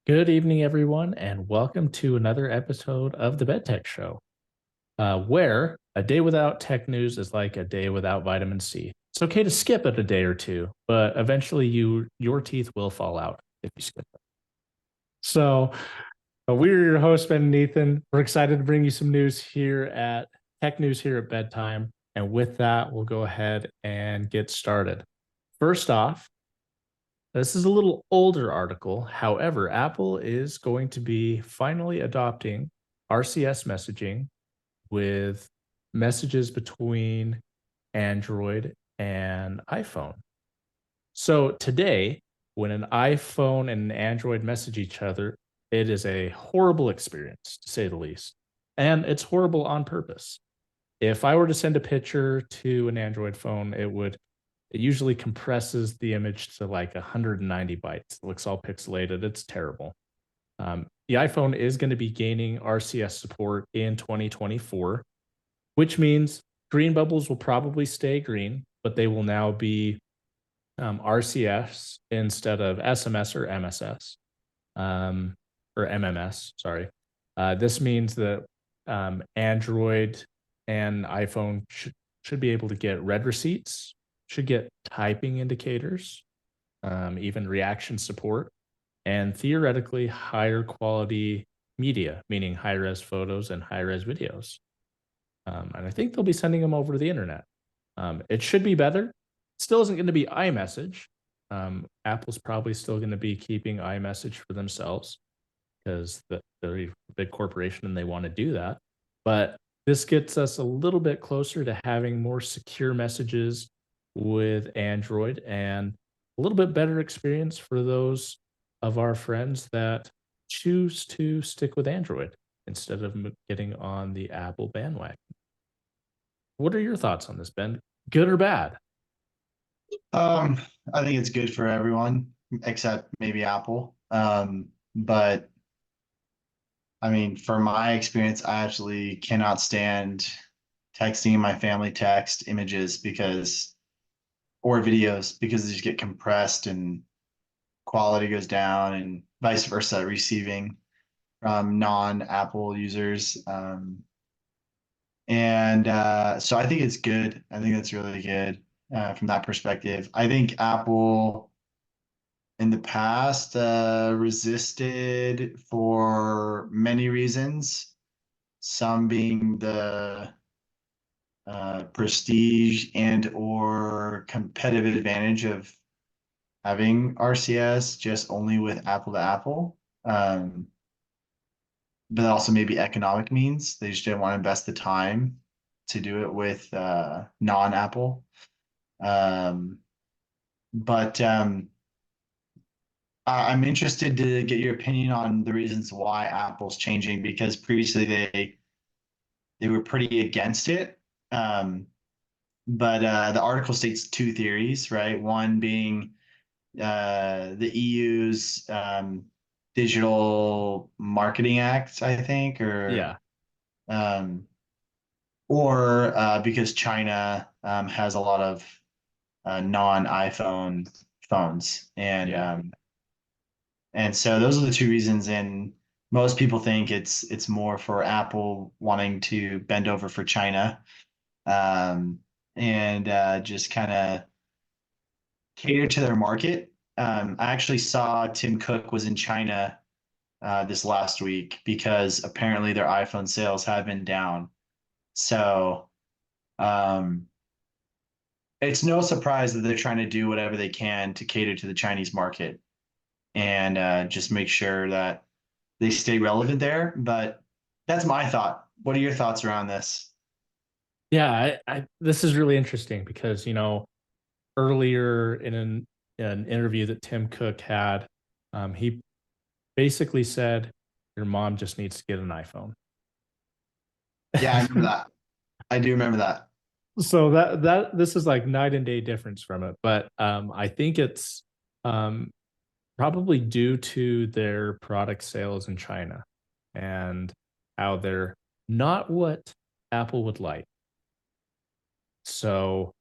Good evening, everyone, and welcome to another episode of the BedTech Show, where a day without tech news is like a day without vitamin C. It's okay to skip it a day or two, but eventually your teeth will fall out if you skip it. So we're your hosts, Ben and Ethan. We're excited to bring you some news here at tech news here at bedtime. And with that, we'll go ahead and get started. First off, this is a little older article. However, Apple is going to be finally adopting RCS messaging with messages between Android and iPhone. So today, when an iPhone and an Android message each other, it is a horrible experience, to say the least. And it's horrible on purpose. If I were to send a picture to an Android phone, it usually compresses the image to like 190 bytes. It looks all pixelated. It's terrible. The iPhone is going to be gaining RCS support in 2024, which means green bubbles will probably stay green, but they will now be RCS instead of SMS or MSS or MMS. Sorry. This means that Android and iPhone should be able to get read receipts, should get typing indicators, even reaction support, and theoretically higher quality media, meaning high res photos and high res videos. And I think they'll be sending them over to the internet. It should be better. Still isn't going to be iMessage. Apple's probably still going to be keeping iMessage for themselves because they're a big corporation and they want to do that. But this gets us a little bit closer to having more secure messages with Android and a little bit better experience for those of our friends that choose to stick with Android instead of getting on the Apple bandwagon. What are your thoughts on this, Ben? Good or bad? Um, I think it's good for everyone except maybe Apple. But I mean, from my experience, I actually cannot stand texting my family text images or videos because they just get compressed and quality goes down and vice versa, receiving from non-Apple users. So I think it's good. I think that's really good from that perspective. I think Apple in the past resisted for many reasons, some being the prestige and or competitive advantage of having RCS just only with Apple to Apple. But also maybe economic means. They just didn't want to invest the time to do it with non-Apple. Um, but I'm interested to get your opinion on the reasons why Apple's changing because previously they were pretty against it. But the article states two theories, right? One being the EU's Digital Marketing Act, I think, Yeah. um, or because China has a lot of non-iPhone phones, Yeah. and so those are the two reasons. And most people think it's more for Apple wanting to bend over for China, and just kind of cater to their market. I actually saw Tim Cook was in China this last week because apparently their iPhone sales have been down. So um, it's no surprise that they're trying to do whatever they can to cater to the Chinese market and just make sure that they stay relevant there. But that's my thought. What are your thoughts around this? Yeah, this is really interesting because, earlier in an interview that Tim Cook had, he basically said, your mom just needs to get an iPhone. Yeah, I remember that. I do remember that. So that this is like night and day difference from it. But I think it's um, probably due to their product sales in China and how they're not what Apple would like. So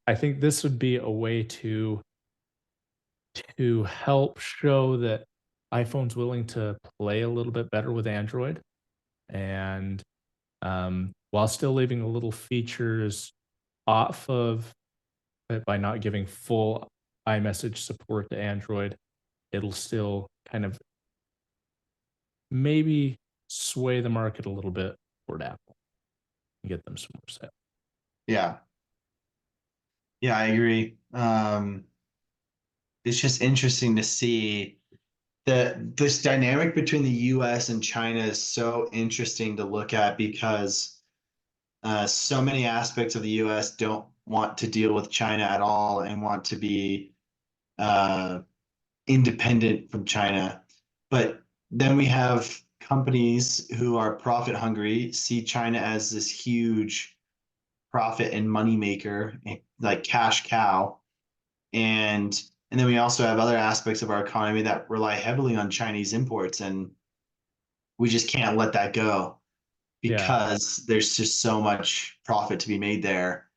I think this would be a way to help show that iPhone's willing to play a little bit better with Android, and while still leaving a little features off of it by not giving full iMessage support to Android, it'll still kind of maybe sway the market a little bit toward Apple and get them some more sales. Yeah. Yeah, I agree. It's just interesting to see that this dynamic between the US and China is so interesting to look at because so many aspects of the US don't want to deal with China at all and want to be uh, independent from China. But then we have companies who are profit hungry, see China as this huge profit and money maker, like cash cow. And then we also have other aspects of our economy that rely heavily on Chinese imports, and we just can't let that go Yeah. because there's just so much profit to be made there.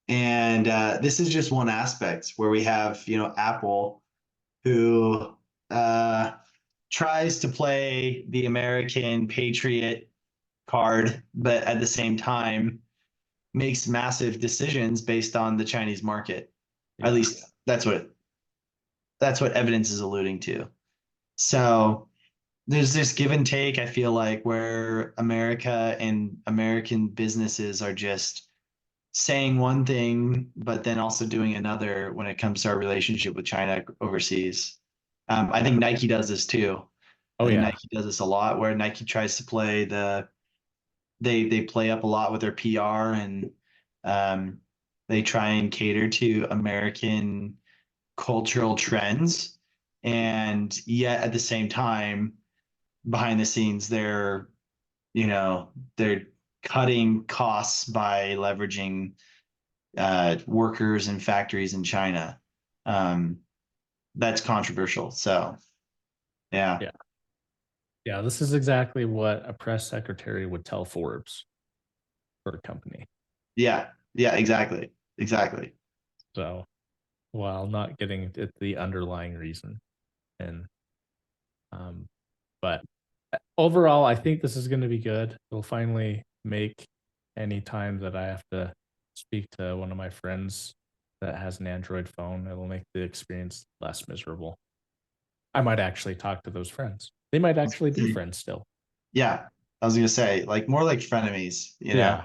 And this is just one aspect where we have, Apple, who tries to play the American patriot card, but at the same time makes massive decisions based on the Chinese market. At Yeah. least that's what evidence is alluding to. So there's this give and take, I feel like, where America and American businesses are just saying one thing, but then also doing another when it comes to our relationship with China overseas. I think Nike does this too. I Oh think yeah. Nike does this a lot, where Nike tries to play they play up a lot with their PR, and um, they try and cater to American cultural trends, and yet at the same time, behind the scenes, they're cutting costs by leveraging workers and factories in China. Um, that's controversial. So yeah, Yeah. Yeah. This is exactly what a press secretary would tell Forbes for a company. yeah, yeah, exactly. So while not getting at the underlying reason. And um, but overall, I think this is going to be good. It'll finally make any time that I have to speak to one of my friends that has an Android phone, it'll make the experience less miserable. I might actually talk to those friends. They might actually be friends still. Yeah, I was gonna say like more like frenemies. Yeah,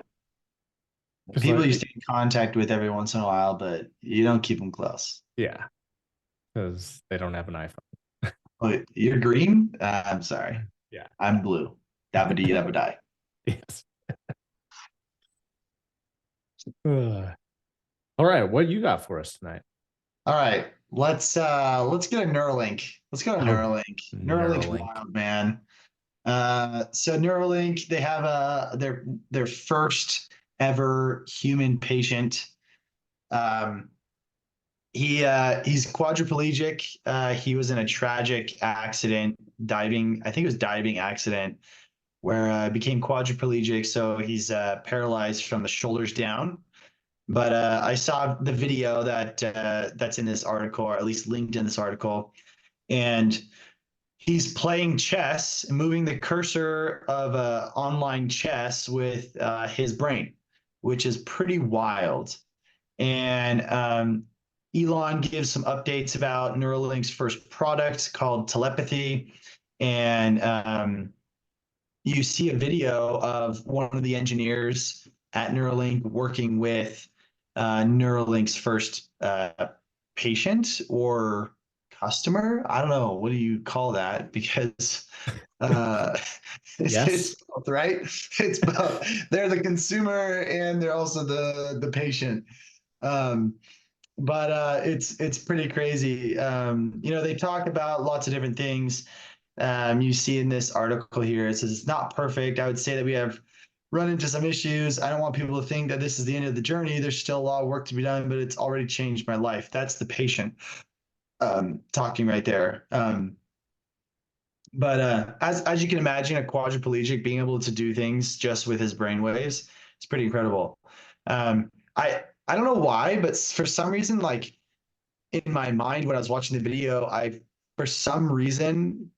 because People you like stay in contact with every once in a while, but you don't keep them close. yeah, because they don't have an iPhone. Oh, you're green? I'm sorry. Yeah. I'm blue. Dabba dee dabba die. Yes. All right, what you got for us tonight? All right, let's get a Neuralink. Let's go to Oh, Neuralink. Neuralink's Neuralink. wild, man. So Neuralink, they have their first ever human patient. Um, he's quadriplegic. He was in a tragic accident, diving. I think it was diving accident where became quadriplegic. So he's paralyzed from the shoulders down. But I saw the video that's in this article, or at least linked in this article, and he's playing chess, moving the cursor of online chess with his brain, which is pretty wild. And Elon gives some updates about Neuralink's first product called Telepathy, and you see a video of one of the engineers at Neuralink working with Neuralink's first patient or customer. I don't know. What do you call that? Because uh, it's Yes. both, right? It's both. They're the consumer and they're also the patient. Um, but it's pretty crazy. They talk about lots of different things. You see in this article here, it says it's not perfect. I would say that we have run into some issues. I don't want people to think that this is the end of the journey. There's still a lot of work to be done, but it's already changed my life. That's the patient talking right there. But as you can imagine, a quadriplegic being able to do things just with his brain waves, it's pretty incredible. I don't know why, but for some reason, like in my mind when I was watching the video, I for some reason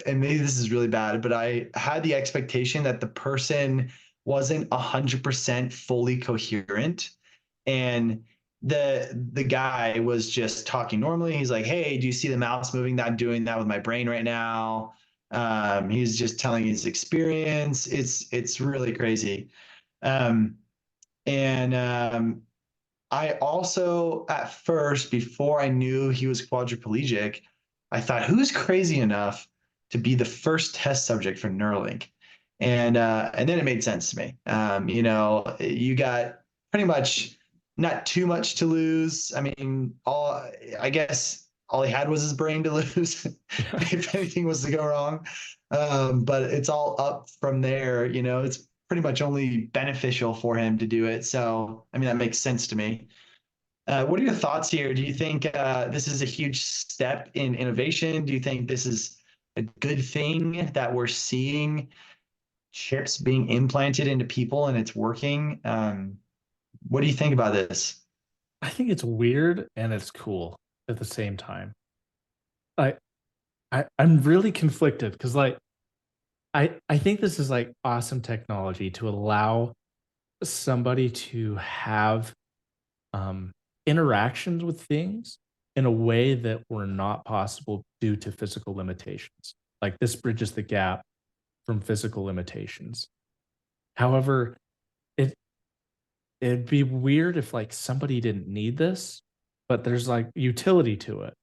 and maybe this is really bad, but I had the expectation that the person wasn't 100% fully coherent, and the guy was just talking normally. He's like, "Hey, do you see the mouse moving? I'm doing that with my brain right now." He's just telling his experience. It's really crazy. Um, and I also, at first, before I knew he was quadriplegic, I thought, who's crazy enough to be the first test subject for Neuralink? And then it made sense to me. You got pretty much not too much to lose. I mean, I guess all he had was his brain to lose Yeah. if anything was to go wrong. But it's all up from there. It's pretty much only beneficial for him to do it. So, I mean, that makes sense to me. What are your thoughts here? Do you think this is a huge step in innovation? Do you think this is a good thing that we're seeing chips being implanted into people and it's working? What do you think about this? I think it's weird and it's cool at the same time. I, I'm really conflicted because like I think this is like awesome technology to allow somebody to have um, interactions with things in a way that were not possible due to physical limitations. Like this bridges the gap from physical limitations. However, it it'd be weird if like somebody didn't need this, but there's like utility to it.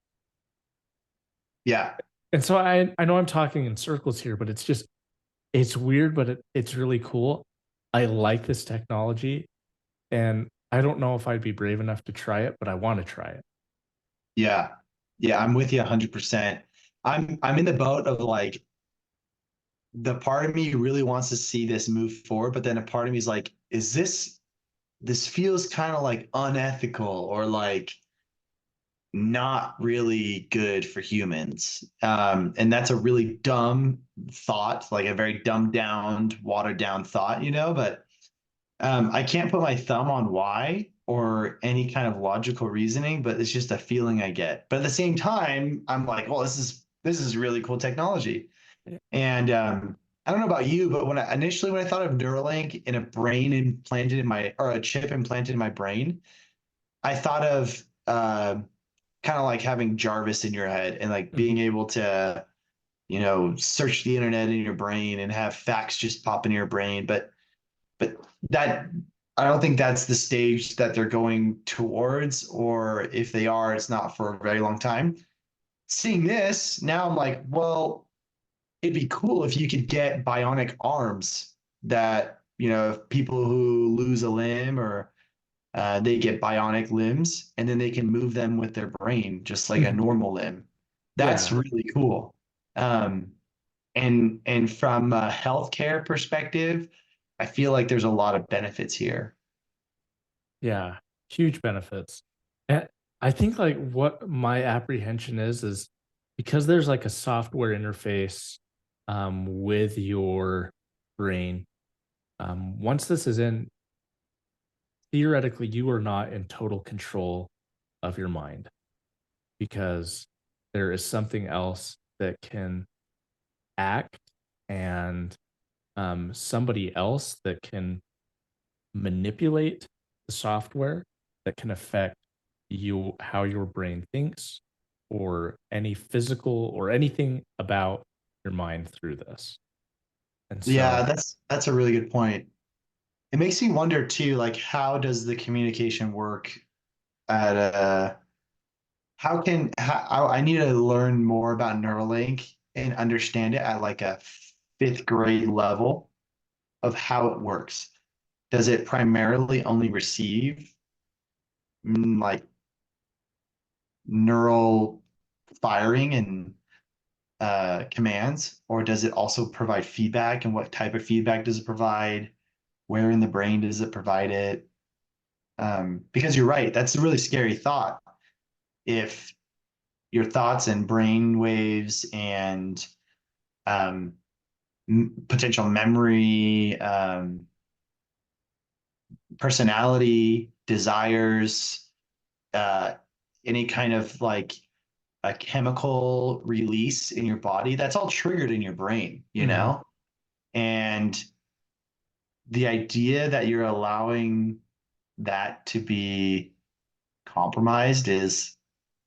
Yeah, And so I know I'm talking in circles here, but it's weird, but it's really cool. I like this technology, and I don't know if I'd be brave enough to try it, but I want to try it. yeah, yeah. I'm with you 100%. I'm in the boat of like the part of me really wants to see this move forward, but then a part of me is like, this feels kind of like unethical or like not really good for humans. And that's a really dumb thought, like a very dumbed down, watered down thought, but I can't put my thumb on why or any kind of logical reasoning, but it's just a feeling I get. But at the same time, I'm like, well, this is really cool technology. And I don't know about you, but when I thought of Neuralink in a brain implanted in my or a chip implanted in my brain, I thought of kind of like having Jarvis in your head and like Mhm. being able to, search the internet in your brain and have facts just pop in your brain. But that I don't think that's the stage that they're going towards, or if they are, it's not for a very long time. Seeing this, now I'm like, well, it'd be cool if you could get bionic arms that, if people who lose a limb or they get bionic limbs and then they can move them with their brain just like a Mhm. normal limb. That's Yeah, really cool. Um, and from a healthcare perspective, I feel like there's a lot of benefits here. yeah, huge benefits. And I think like what my apprehension is because there's like a software interface with your brain. Once this is in, theoretically, you are not in total control of your mind because there is something else that can act and somebody else that can manipulate the software that can affect you how your brain thinks or any physical or anything about your mind through this. And Yeah, so that's a really good point. It makes me wonder too, like how does the communication work at I need to learn more about Neuralink and understand it at like a fifth grade level of how it works. Does it primarily only receive like neural firing and commands, or does it also provide feedback? And what type of feedback does it provide? Where in the brain does it provide it? Because you're right, that's a really scary thought. If your thoughts and brain waves and um, potential memory, personality, desires, uh, any kind of like a chemical release in your body that's all triggered in your brain, you Mhm. know? And the idea that you're allowing that to be compromised is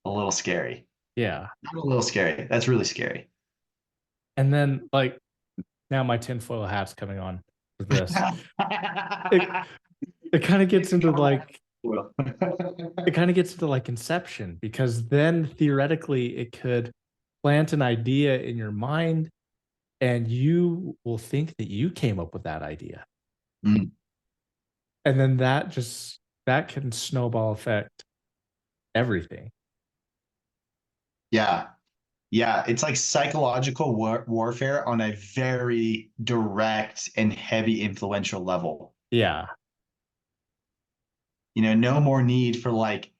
a little scary. Yeah. Not a little scary. That's really scary. And then like now my tinfoil hat's coming on for this. It it kind of gets into like Well, it kind of gets into like inception because then theoretically it could plant an idea in your mind and you will think that you came up with that idea. mm, And then that can snowball effect everything. yeah. Yeah. It's like psychological warfare on a very direct and heavy influential level. Yeah. No more need for like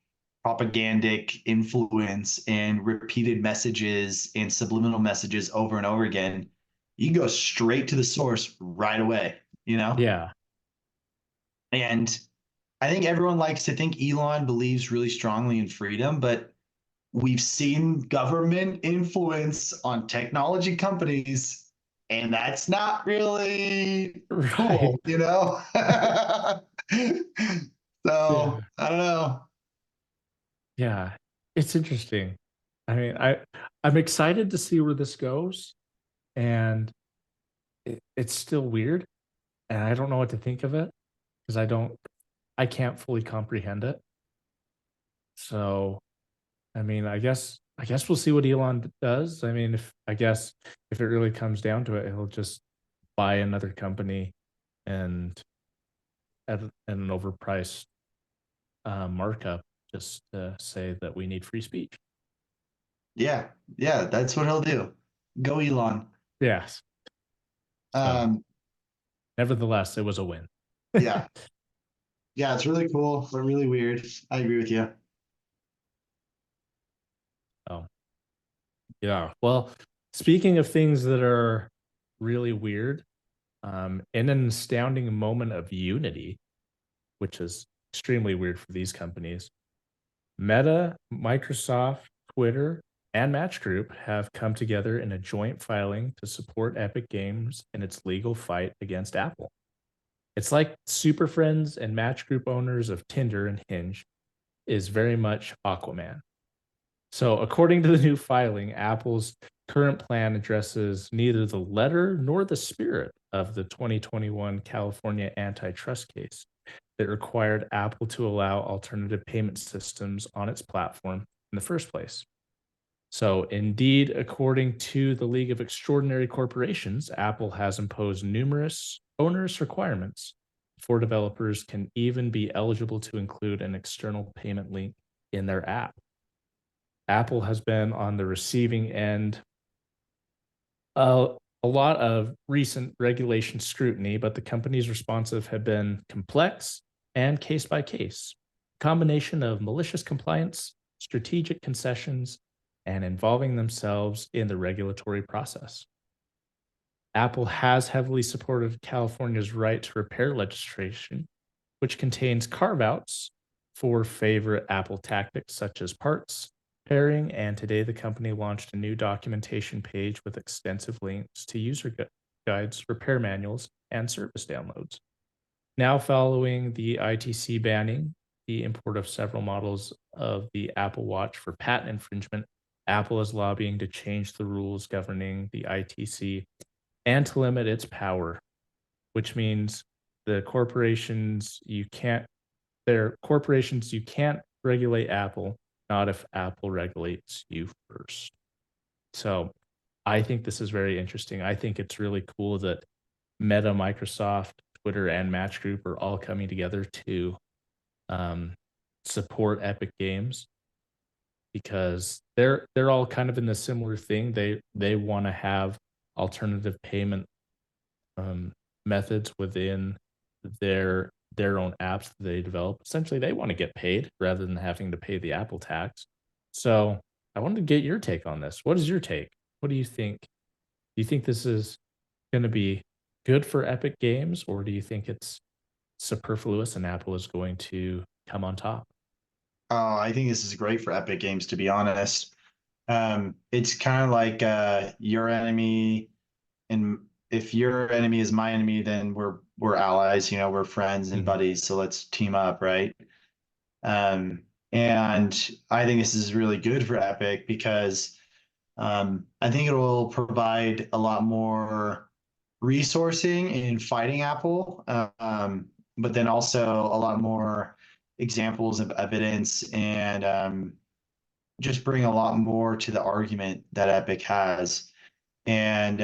propagandic influence and repeated messages and subliminal messages over and over again. You can go straight to the source right away, you know? Yeah. And I think everyone likes to think Elon believes really strongly in freedom, but we've seen government influence on technology companies, and that's not really Right. cool, you know? Yeah. So I don't know. Yeah. It's interesting. I mean, I'm excited to see where this goes and it's still weird and I don't know what to think of it because I can't fully comprehend it. So, I mean, I guess we'll see what Elon does. I mean, if it really comes down to it, he'll just buy another company and at an overpriced markup just to say that we need free speech. Yeah, yeah, that's what he'll do. Go Elon. Yes. So, Um, nevertheless, it was a win. yeah, yeah, it's really cool, but really weird. I agree with you. Oh, yeah. Well, speaking of things that are really weird, in an astounding moment of unity, which is extremely weird for these companies, Meta, Microsoft, Twitter, and Match Group have come together in a joint filing to support Epic Games in its legal fight against Apple. It's like Super Friends and Match Group owners of Tinder and Hinge is very much Aquaman. So, according to the new filing, Apple's current plan addresses neither the letter nor the spirit of the 2021 California antitrust case that required Apple to allow alternative payment systems on its platform in the first place. So, indeed, according to the League of Extraordinary Corporations, Apple has imposed numerous onerous requirements before developers can even be eligible to include an external payment link in their app. Apple has been on the receiving end a lot of recent regulation scrutiny, but the company's responses have been complex and case by case. Combination of malicious compliance, strategic concessions, and involving themselves in the regulatory process. Apple has heavily supported California's right to repair legislation, which contains carve outs for favorite Apple tactics such as parts, pairing, and today the company launched a new documentation page with extensive links to user guides, repair manuals, and service downloads. Now, following the ITC banning the import of several models of the Apple Watch for patent infringement, Apple is lobbying to change the rules governing the ITC and to limit its power, which means the corporations you can't they're corporations you can't regulate Apple, not if Apple regulates you first. So I think this is very interesting. I think it's really cool that Meta, Microsoft, Twitter, and Match Group are all coming together to um, support Epic Games because they're all kind of in the similar thing. They want to have alternative payment um, methods within their own apps that they develop. Essentially, they want to get paid rather than having to pay the Apple tax. So I wanted to get your take on this. What is your take? What do you think? Do you think this is going to be good for Epic Games, or do you think it's superfluous and Apple is going to come on top? Oh, I think this is great for Epic Games, to be honest. It's kind of like your enemy, and if your enemy is my enemy, then we're allies, we're friends and Mhm. buddies, so let's team up, right? Um, and I think this is really good for Epic because I think it will provide a lot more resourcing in fighting Apple, but then also a lot more examples of evidence and just bring a lot more to the argument that Epic has. And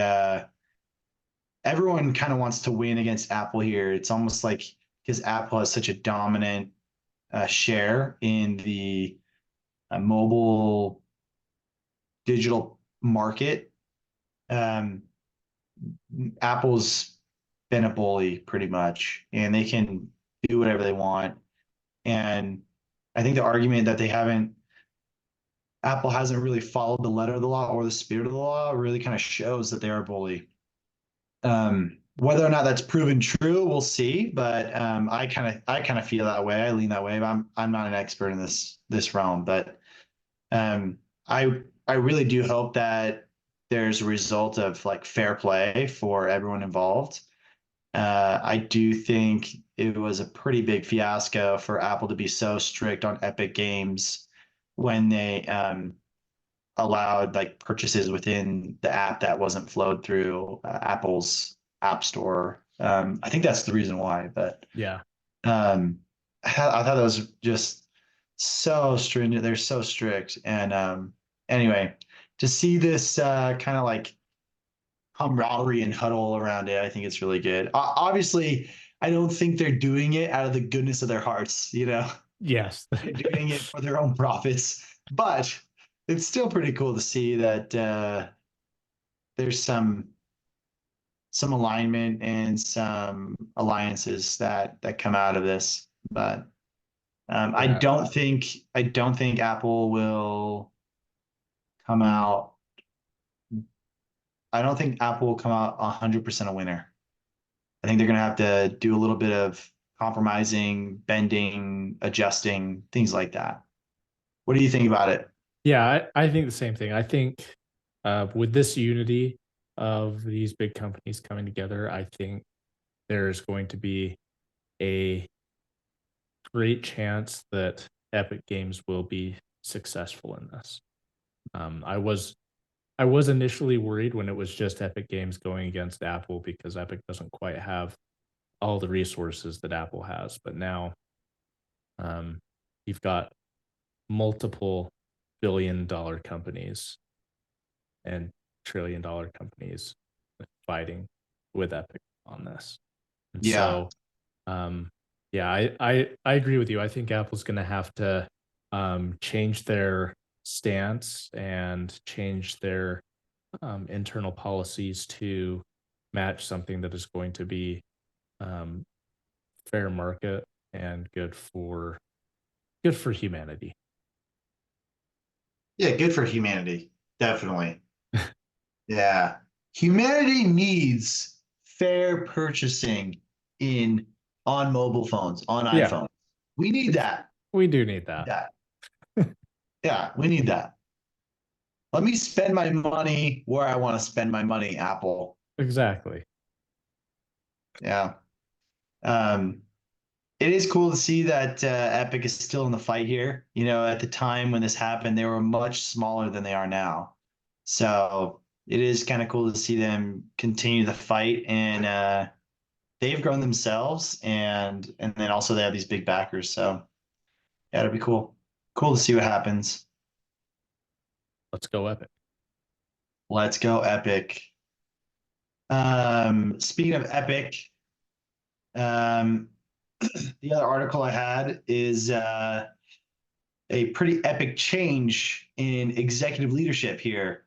everyone kind of wants to win against Apple here. It's almost like because Apple has such a dominant share in the mobile digital market. Um, Apple's been a bully pretty much, and they can do whatever they want. And I think the argument that Apple hasn't really followed the letter of the law or the spirit of the law really kind of shows that they are a bully. Whether or not that's proven true, we'll see. But I kind of feel that way. I lean that way. But I'm not an expert in this realm. But um, I really do hope that there's a result of like fair play for everyone involved. I do think it was a pretty big fiasco for Apple to be so strict on Epic Games when they allowed like purchases within the app that wasn't flowed through Apple's App Store. I think that's the reason why, but Yeah. um, I thought that was just so stringent. They're so strict. And anyway, to see this kind of like camaraderie and huddle around it, I think it's really good. Obviously, I don't think they're doing it out of the goodness of their hearts. Yes. They're doing it for their own profits, but it's still pretty cool to see that there's some alignment and some alliances that come out of this. But I Yeah. don't think Apple will come out. I don't think Apple will come out 100% a winner. I think they're going to have to do a little bit of compromising, bending, adjusting, things like that. What do you think about it? Yeah, I think the same thing. I think with this unity of these big companies coming together, I think there's going to be a great chance that Epic Games will be successful in this. I was initially worried when it was just Epic Games going against Apple because Epic doesn't quite have all the resources that Apple has, but now um, you've got multiple billion-dollar companies and trillion-dollar companies fighting with Epic on this. And Yeah. so, um, yeah, I agree with you. I think Apple's going to have to change their stance and change their internal policies to match something that is going to be um, fair market and good for humanity. Yeah, good for humanity. Definitely. Yeah. Humanity needs fair purchasing in on mobile phones, on Yeah, iPhone. We need ex- that. we do need that. That. Yeah, we need that. Let me spend my money where I want to spend my money, Apple. Exactly. Yeah. Um, it is cool to see that Epic is still in the fight here. At the time when this happened, they were much smaller than they are now. So it is kind of cool to see them continue the fight, and they've grown themselves, and then also they have these big backers. So yeah, it'll be cool. Cool to see what happens. Let's go Epic. Let's go, Epic. Speaking of Epic, um, the other article I had is a pretty epic change in executive leadership here.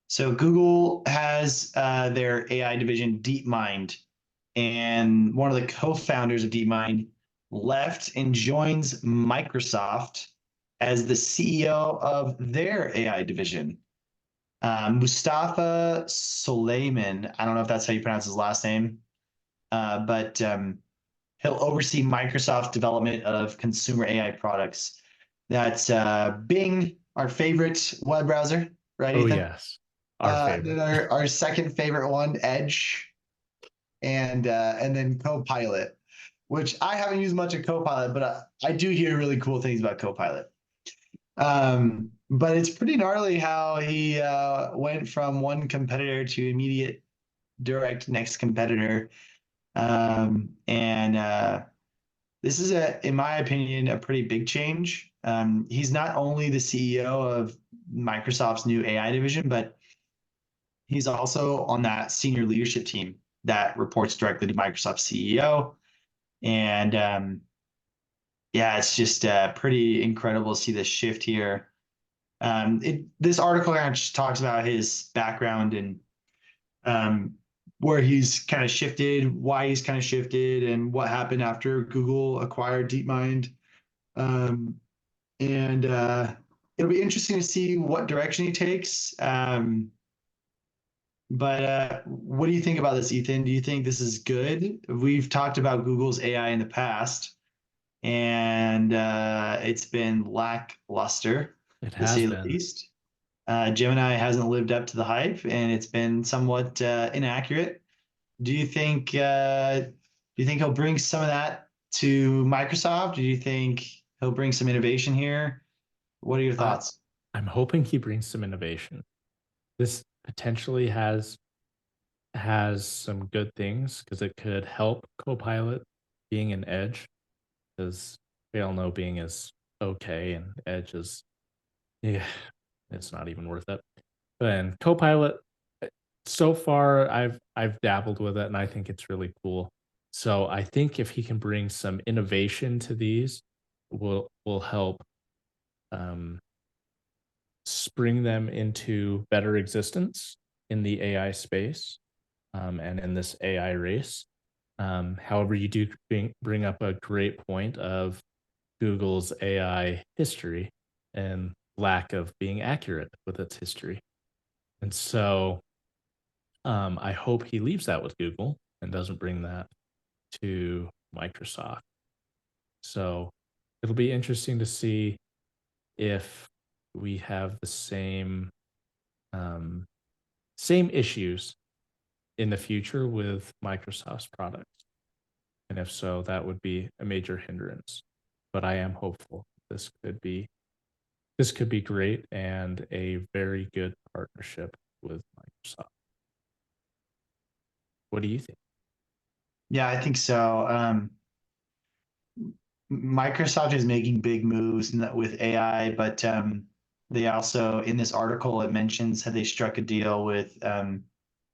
So Google has their AI division, DeepMind, and one of the co-founders of DeepMind left and joins Microsoft as the CEO of their AI division. Mustafa Suleiman, I don't know if that's how you pronounce his last name, but he'll oversee Microsoft's development of consumer AI products. That's Bing, our favorite web browser, right, Oh, Ethan? yes. Our favorite. Then our second favorite one, Edge, and then Copilot, which I haven't used much of Copilot, but I do hear really cool things about Copilot. But it's pretty gnarly how he went from one competitor to immediate direct next competitor. And this is in my opinion, a pretty big change. He's not only the CEO of Microsoft's new AI division, but he's also on that senior leadership team that reports directly to Microsoft's CEO. And yeah, it's just pretty incredible to see this shift here. This article kind of just talks about his background and where he's kind of shifted, why he's kind of shifted, and what happened after Google acquired DeepMind. And it'll be interesting to see what direction he takes. But what do you think about this, Ethan? Do you think this is good? We've talked about Google's AI in the past, and it's been lackluster, It to has say the been. least. Gemini hasn't lived up to the hype, and it's been somewhat inaccurate. Do you think he'll bring some of that to Microsoft? Do you think he'll bring some innovation here? What are your I, thoughts? I'm hoping he brings some innovation. This potentially has some good things because it could help Copilot being an Edge, because we all know Bing is okay and Edge is, yeah, it's not even worth it. And Copilot, so far I've dabbled with it and I think it's really cool. So I think if he can bring some innovation to these, will help um, spring them into better existence in the AI space, and in this AI race. However, you do bring up a great point of Google's AI history and lack of being accurate with its history. And so I hope he leaves that with Google and doesn't bring that to Microsoft. So it'll be interesting to see if we have the um, same issues in the future with Microsoft's products. And if so, that would be a major hindrance. But I am hopeful this could be great and a very good partnership with Microsoft. What do you think? Yeah, I think so. Microsoft is making big moves with AI, but they also, in this article, it mentions how they struck a deal with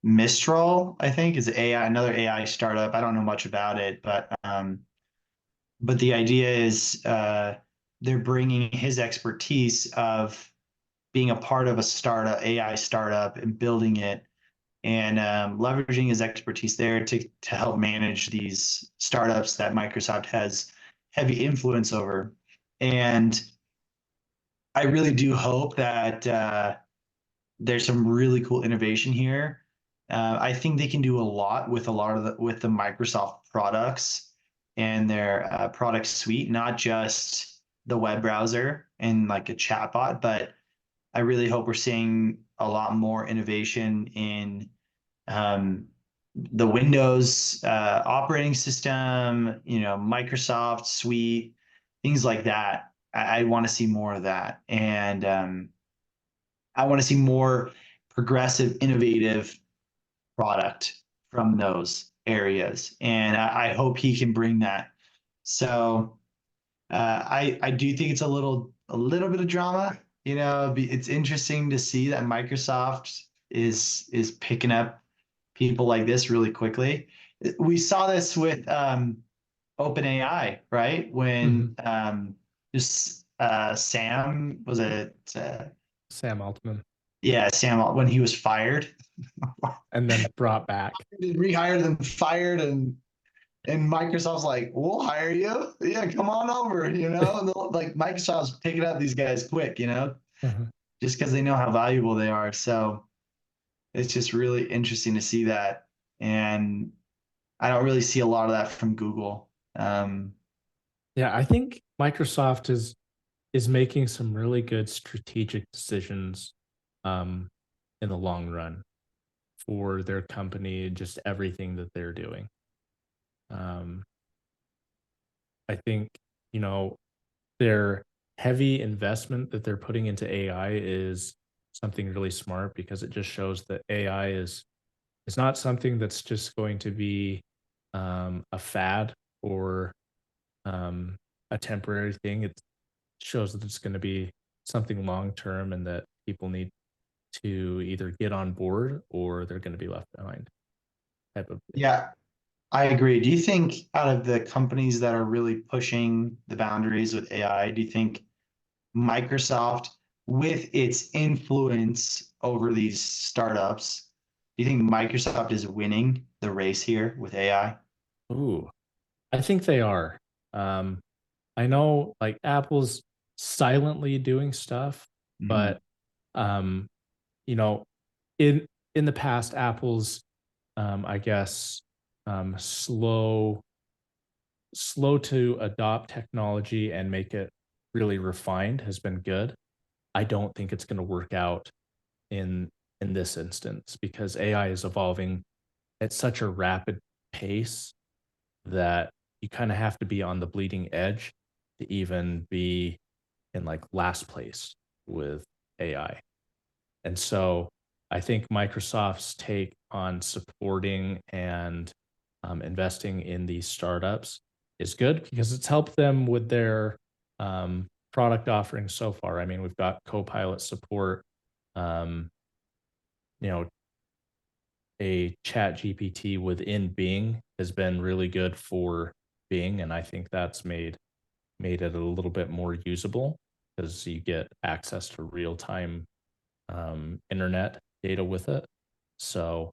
Mistral, I think, is AI, another AI startup. I don't know much about it, but the idea is they're bringing his expertise of being a part of a startup, AI startup, and building it, and leveraging his expertise there to help manage these startups that Microsoft has heavy influence over. And I really do hope that there's some really cool innovation here. I think they can do a lot with the Microsoft products and their product suite, not just the web browser and like a chatbot, but I really hope we're seeing a lot more innovation in um, the Windows operating system, Microsoft Suite, things like that. I want to see more of that, and I want to see more progressive, innovative product from those areas, and I hope he can bring that. So I do think it's a little bit of drama. It's interesting to see that Microsoft is picking up people like this really quickly. We saw this with OpenAI, right? Mhm. When just Sam was it? Sam Altman, Yeah, Sam when he was fired, and then brought back. rehired and fired, and Microsoft's like, we'll hire you. Yeah, come on over. And like Microsoft's picking up these guys quick. Mhm. Just because they know how valuable they are. So it's just really interesting to see that. And I don't really see a lot of that from Google. Yeah, I think Microsoft is. is making some really good strategic decisions um, in the long run for their company, just everything that they're doing. Um, I think, you know, their heavy investment that they're putting into AI is something really smart because it just shows that AI is not something that's just going to be a fad or um, a temporary thing. It shows that it's going to be something long term and that people need to either get on board or they're going to be left behind type of thing. Yeah, I agree. Do you think out of the companies that are really pushing the boundaries with AI, do you think Microsoft, with its influence over these startups, do you think Microsoft is winning the race here with AI? Ooh, I think they are. Um, I know like Apple's silently doing stuff, Mhm. but um, you know, in in the past, Apple's I guess slow to adopt technology and make it really refined has been good. I don't think it's going to work out in this instance because AI is evolving at such a rapid pace that you kind of have to be on the bleeding edge to even be in like last place with AI. And so I think Microsoft's take on supporting and investing in these startups is good because it's helped them with their product offerings so far. I mean, we've got Copilot support, um, you know, a chat GPT within Bing has been really good for Bing. And I think that's made it a little bit more usable because you get access to real time internet data with it. So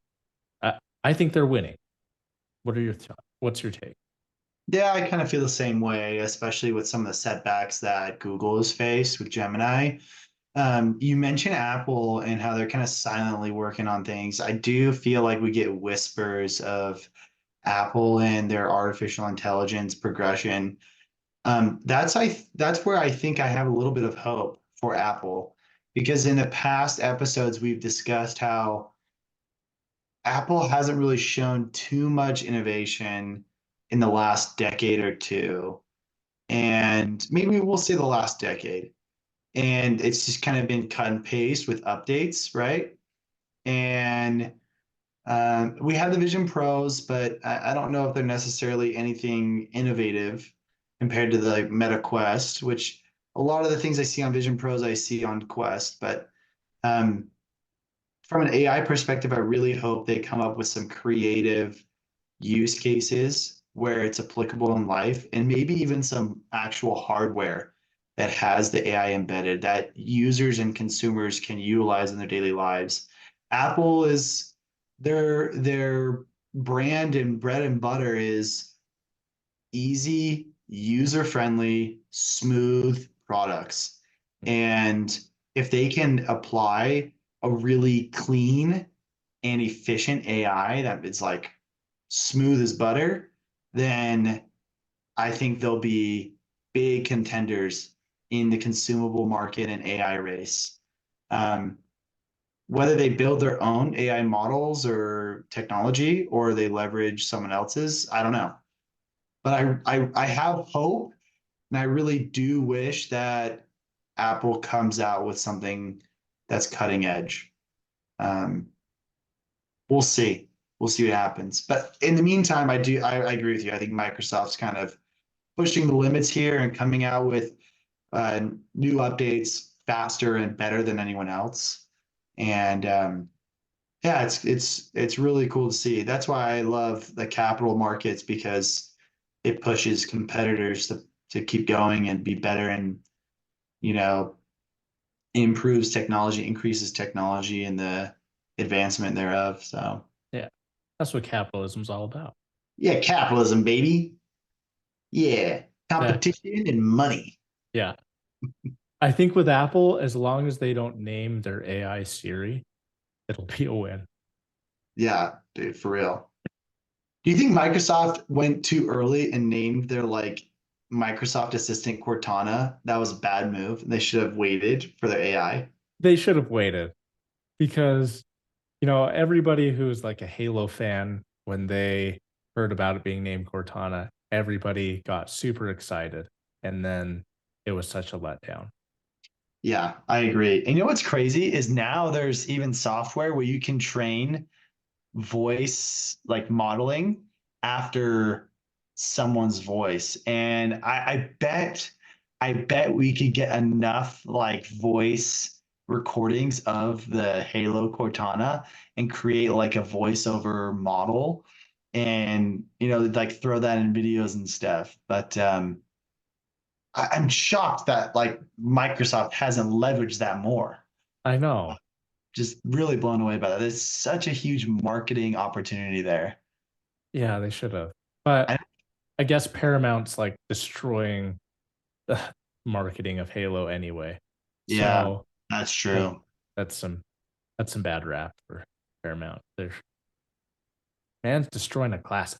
I think they're winning. What's your take? Yeah, I kind of feel the same way, especially with some of the setbacks that Google has faced with Gemini. You mentioned Apple and how they're kind of silently working on things. I do feel like we get whispers of Apple and their artificial intelligence progression. That's where I think I have a little bit of hope for Apple, because in the past episodes we've discussed how Apple hasn't really shown too much innovation in the last decade or two, and maybe we'll say the last decade. And it's just kind of been cut and paste with updates, right? And we have the Vision Pros, but I don't know if they're necessarily anything innovative compared to the Meta Quest, which a lot of the things I see on Vision Pros I see on Quest. But um, from an AI perspective, I really hope they come up with some creative use cases where it's applicable in life, and maybe even some actual hardware that has the AI embedded that users and consumers can utilize in their daily lives. Apple is their brand and bread and butter is easy, user friendly, smooth products. And if they can apply a really clean and efficient AI that is like smooth as butter, then I think they'll be big contenders in the consumable market and AI race. Um, Whether they build their own AI models or technology or they leverage someone else's, I don't know. But I have hope, and I really do wish that Apple comes out with something that's cutting edge. Um, we'll see. We'll see what happens. But in the meantime, I agree with you. I think Microsoft's kind of pushing the limits here and coming out with new updates faster and better than anyone else. And yeah, it's really cool to see. That's why I love the capital markets, because it pushes competitors to keep going and be better, and you know improves technology, increases technology and the advancement thereof. So Yeah, that's what capitalism's all about. yeah, capitalism, baby. Yeah, Yeah, competition and money. yeah. I think with Apple, as long as they don't name their AI Siri, it'll be a win. Yeah, dude, for real. Do you think Microsoft went too early and named their like Microsoft Assistant Cortana. That was a bad move. They should have waited for their AI. They should have waited because, everybody who's like a Halo fan, when they heard about it being named Cortana, everybody got super excited. And then it was such a letdown. Yeah, I agree. And you know what's crazy is now there's even software where you can train voice like modeling after someone's voice. And I bet we could get enough like voice recordings of the Halo Cortana and create like a voiceover model and like throw that in videos and stuff. But I'm shocked that like Microsoft hasn't leveraged that more. I know. Just really blown away by that. There's such a huge marketing opportunity there. Yeah, they should have. But I, I guess Paramount's like destroying the marketing of Halo anyway. yeah, So that's that, true. that's some bad rap for Paramount. They're man's destroying a classic.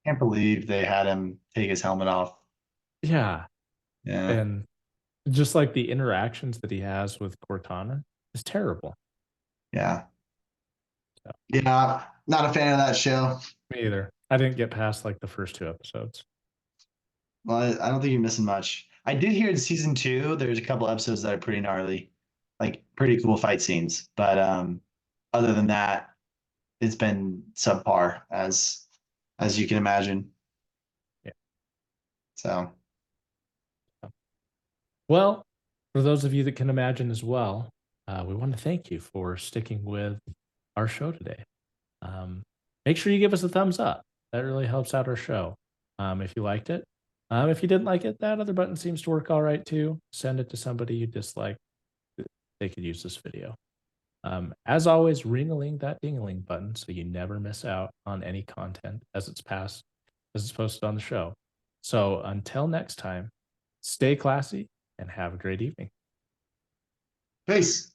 Can't believe they had him take his helmet off. Yeah. Yeah, And just like the interactions that he has with Cortana is terrible. yeah, So, yeah. Not a fan of that show. me either. I didn't get past like the first two episodes. Well, I don't think you're missing much. I did hear in season two, there's a couple episodes that are pretty gnarly, like pretty cool fight scenes. But other than that, it's been subpar as you can imagine. Yeah. So Well, for those of you that can imagine as well, we want to thank you for sticking with our show today. Um, Make sure you give us a thumbs up. That really helps out our show. If you liked it. If you didn't like it, that other button seems to work all right too. Send it to somebody you dislike. They could use this video. As always, ring-a-ling that ding-a-ling button so you never miss out on any content as it's posted on the show. So until next time, stay classy and have a great evening. peace.